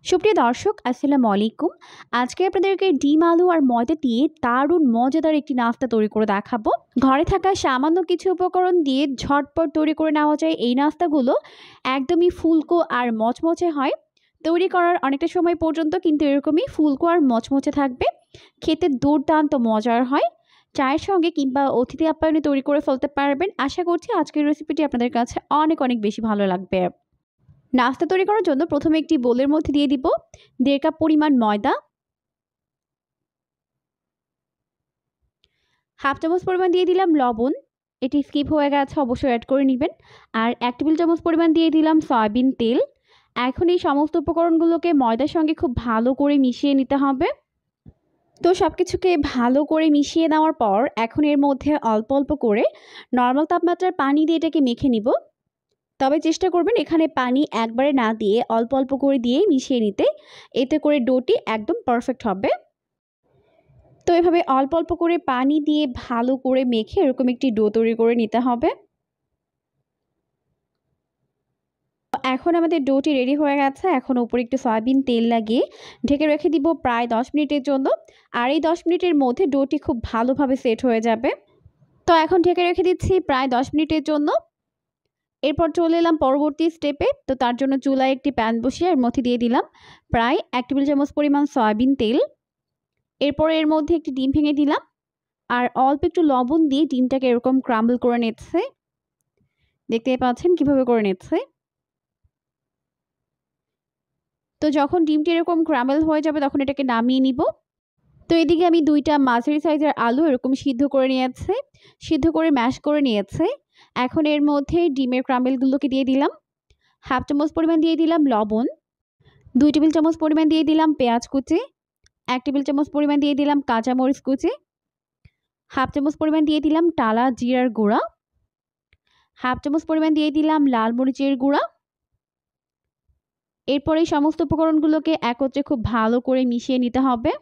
সুপ্রিয় দর্শক, আসসালামু আলাইকুম। আজকে আপনাদেরকে ডিম, আলু আর ময়দা দিয়ে দারুণ মজাদার একটি নাস্তা তৈরি করে দেখাবো। ঘরে থাকা সামান্য কিছু উপকরণ দিয়ে ঝটপট তৈরি করে নেওয়া যায় এই নাস্তাগুলো। একদমই ফুলকো আর মচমচে হয়। তৈরি করার অনেকটা সময় পর্যন্ত কিন্তু এরকমই ফুলকো আর মচমচে থাকবে। খেতে দুর্দান্ত মজার হয়। চায়ের সঙ্গে কিংবা অতিথি আপ্যায়নে তৈরি করে ফেলতে পারবেন। আশা করছি আজকের রেসিপিটি আপনাদের কাছে অনেক অনেক বেশি ভালো লাগবে। নাস্তা তৈরি করার জন্য প্রথমে একটি বোলের মধ্যে দিয়ে দিব 1.5 কাপ পরিমাণ ময়দা, হাফ চামচ পরিমাণ দিয়ে দিলাম লবণ, এটি স্কিপ হয়ে গেছে অবশ্যই অ্যাড করে নেবেন। আর 1 টেবিল চামচ পরিমাণ দিয়ে দিলাম সয়াবিন তেল। এখন এই সমস্ত উপকরণগুলোকে ময়দার সঙ্গে খুব ভালো করে মিশিয়ে নিতে হবে। তো সব কিছুকে ভালো করে মিশিয়ে নেওয়ার পর এখন এর মধ্যে অল্প অল্প করে নর্মাল তাপমাত্রার পানি দিয়ে এটাকে মেখে নিব। তবে চেষ্টা করবেন এখানে পানি একবারে না দিয়ে অল্প অল্প করে দিয়ে মিশিয়ে নিতে। এতে করে ডোটি একদম পারফেক্ট হবে। তো এভাবে অল্প অল্প করে পানি দিয়ে ভালো করে মেখে এরকম একটি ডো তৈরি করে নিতে হবে। এখন আমাদের ডোটি রেডি হয়ে গেছে। এখন উপরে একটু সয়াবিন তেল লাগিয়ে ঢেকে রেখে দিব প্রায় 10 মিনিটের জন্য। আর এই 10 মিনিটের মধ্যে ডোটি খুব ভালোভাবে সেট হয়ে যাবে। তো এখন ঢেকে রেখে দিচ্ছি প্রায় 10 মিনিটের জন্য। এরপর চলে এলাম পরবর্তী স্টেপে। তো তার জন্য চুলায় একটি প্যান বসিয়ে এর মধ্যে দিয়ে দিলাম প্রায় 1 টেবিল চামচ পরিমাণ সয়াবিন তেল। এরপর এর মধ্যে একটি ডিম ভেঙে দিলাম আর অল্প একটু লবণ দিয়ে ডিমটাকে এরকম ক্রাম্বল করে নিচ্ছে। দেখতে পাচ্ছেন কিভাবে করে নিচ্ছে। তো যখন ডিমটি এরকম ক্রাম্বল হয়ে যাবে তখন এটাকে নামিয়ে নিব। তো এদিকে আমি 2টা মাঝারি সাইজের আলু এরকম সিদ্ধ করে নিয়েছে, সিদ্ধ করে ম্যাশ করে নিয়েছে। এখন এর মধ্যে ডিমের ক্রাম্বলগুলোকে দিয়ে দিলাম। হাফ চামচ পরিমাণ দিয়ে দিলাম লবণ, 2 টেবিল চামচ পরিমাণ দিয়ে দিলাম পেঁয়াজ কুচি, 1 টেবিল চামচ পরিমাণ দিয়ে দিলাম কাঁচামরিচ কুচি, হাফ চামচ পরিমাণ দিয়ে দিলাম টালা জিরার গুঁড়া, হাফ চামচ পরিমাণ দিয়ে দিলাম লাল মরিচের গুঁড়া। এরপর এই সমস্ত উপকরণগুলোকে একত্রে খুব ভালো করে মিশিয়ে নিতে হবে।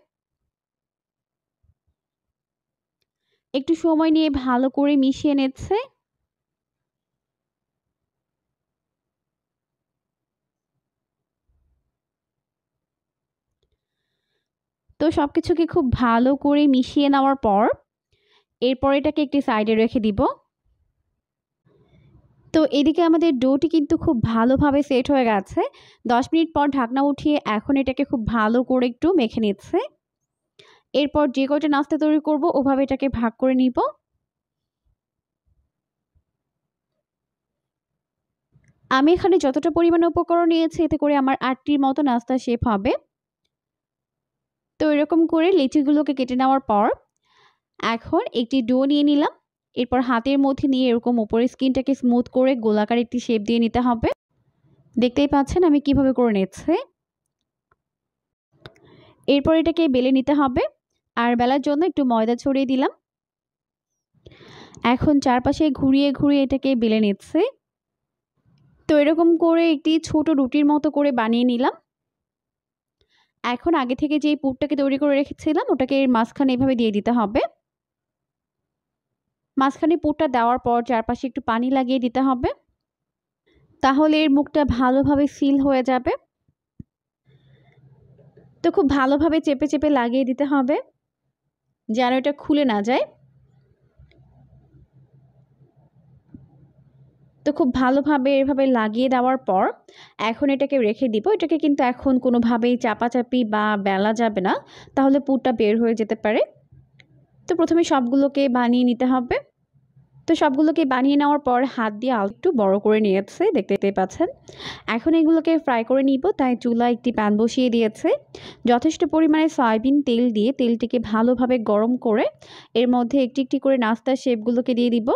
একটু সময় নিয়ে ভালো করে মিশিয়ে নিচ্ছে। তো সবকিছুকে খুব ভালো করে মিশিয়ে নেওয়ার পর এরপর এটাকে একটি সাইডে রেখে দিব। তো এদিকে আমাদের ডোটি কিন্তু খুব ভালোভাবে সেট হয়ে গেছে। 10 মিনিট পর ঢাকনা উঠিয়ে এখন এটাকে খুব ভালো করে একটু মেখে নিচ্ছে। এরপর যে কয়টা নাস্তা তৈরি করব ওভাবে এটাকে ভাগ করে নিব। আমি এখানে যতটা পরিমাণে উপকরণ নিয়েছি এতে করে আমার 8টির মতো নাস্তা শেপ হবে। তো এরকম করে লিচিগুলোকে কেটে নেওয়ার পর এখন একটি ডো নিয়ে নিলাম। এরপর হাতের মধ্যে নিয়ে এরকম উপরের স্কিনটাকে স্মুথ করে গোলাকার একটি শেপ দিয়ে নিতে হবে। দেখতেই পাচ্ছেন আমি কিভাবে করে নিচ্ছি। এরপর এটাকে বেলে নিতে হবে। আর বেলার জন্য একটু ময়দা ছড়িয়ে দিলাম। এখন চারপাশে ঘুরিয়ে ঘুরিয়ে এটাকে বেলে নিচ্ছি। তো এরকম করে একটি ছোট রুটির মতো করে বানিয়ে নিলাম। এখন আগে থেকে যে পুরটাকে তৈরি করে রেখেছিলাম ওটাকে এর মাঝখানে এভাবে দিয়ে দিতে হবে। মাঝখানে পুরটা দেওয়ার পর চারপাশে একটু পানি লাগিয়ে দিতে হবে। তাহলে এর মুখটা ভালোভাবে সিল হয়ে যাবে। তো খুব ভালোভাবে চেপে চেপে লাগিয়ে দিতে হবে যেন এটা খুলে না যায়। তো খুব ভালোভাবে এভাবে লাগিয়ে দেওয়ার পর এখন এটাকে রেখে দিব। এটাকে কিন্তু এখন কোনোভাবেই চাপাচাপি বা বেলা যাবে না, তাহলে পুরটা বের হয়ে যেতে পারে। তো প্রথমে সবগুলোকে বানিয়ে নিতে হবে। তো সবগুলোকে বানিয়ে নেওয়ার পর হাত দিয়ে একটু বড় করে নিয়েছে, দেখতে পাচ্ছেন। এখন এগুলোকে ফ্রাই করে নিব, তাই চুলায় একটি প্যান বসিয়ে দিয়েছে। যথেষ্ট পরিমাণে সয়াবিন তেল দিয়ে তেলটিকে ভালোভাবে গরম করে এর মধ্যে একটি একটি করে নাস্তার শেপগুলোকে দিয়ে দিব।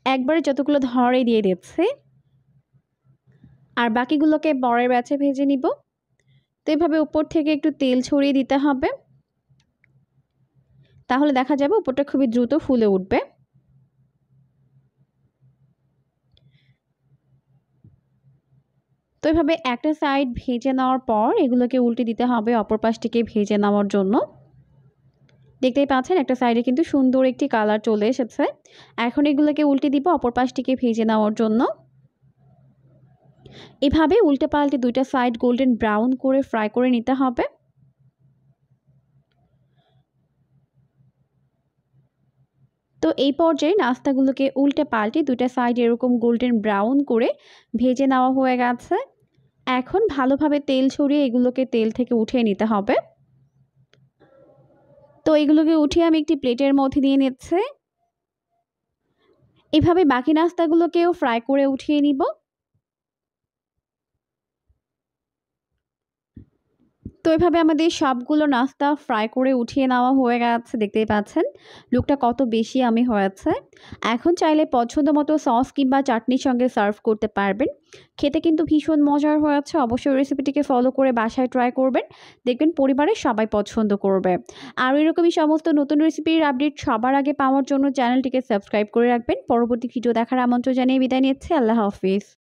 একবারে যতগুলো ধরে দিয়ে দিচ্ছে আর বাকিগুলোকে বড়ের ব্যাচে ভেজে নিব। তো এভাবে উপর থেকে একটু তেল ছড়িয়ে দিতে হবে, তাহলে দেখা যাবে উপরটা খুবই দ্রুত ফুলে উঠবে। তো এভাবে একটা সাইড ভেজে নেওয়ার পর এগুলোকে উল্টে দিতে হবে অপর পাশটিকে ভেজে নেওয়ার জন্য। দেখতেই পাচ্ছেন একটা সাইডে কিন্তু সুন্দর একটি কালার চলে এসেছে। এখন এগুলোকে উল্টে দিব অপর পাশটিকে ভেজে নেওয়ার জন্য। এভাবে উল্টে পাল্টে দুইটা সাইড গোল্ডেন ব্রাউন করে ফ্রাই করে নিতে হবে। তো এই পর্যায়ে নাস্তাগুলোকে উল্টে পাল্টে দুইটা সাইড এরকম গোল্ডেন ব্রাউন করে ভেজে নেওয়া হয়ে গেছে। এখন ভালোভাবে তেল ছড়িয়ে এগুলোকে তেল থেকে উঠিয়ে নিতে হবে। তো এগুলোকে উঠিয়ে আমি একটি প্লেটের মধ্যে দিয়ে নিচ্ছি। এভাবে বাকি নাস্তাগুলোকেও ফ্রাই করে উঠিয়ে নিব। তো এভাবে আমাদের সবগুলো নাস্তা ফ্রাই করে উঠিয়ে নেওয়া হয়ে গেছে, দেখতেই পাচ্ছেন লুকটা কত বেশি আমি হয়েছে। এখন চাইলে পছন্দ মতো সস কিংবা চাটনির সঙ্গে সার্ভ করতে পারবেন। খেতে কিন্তু ভীষণ মজার হয়েছে। অবশ্যই রেসিপিটিকে ফলো করে বাসায় ট্রাই করবেন, দেখবেন পরিবারের সবাই পছন্দ করবে। আর এরকমই সমস্ত নতুন রেসিপির আপডেট সবার আগে পাওয়ার জন্য চ্যানেলটিকে সাবস্ক্রাইব করে রাখবেন। পরবর্তী ভিডিও দেখার আমন্ত্রণ জানিয়ে বিদায় নিচ্ছি। আল্লাহ হাফিজ।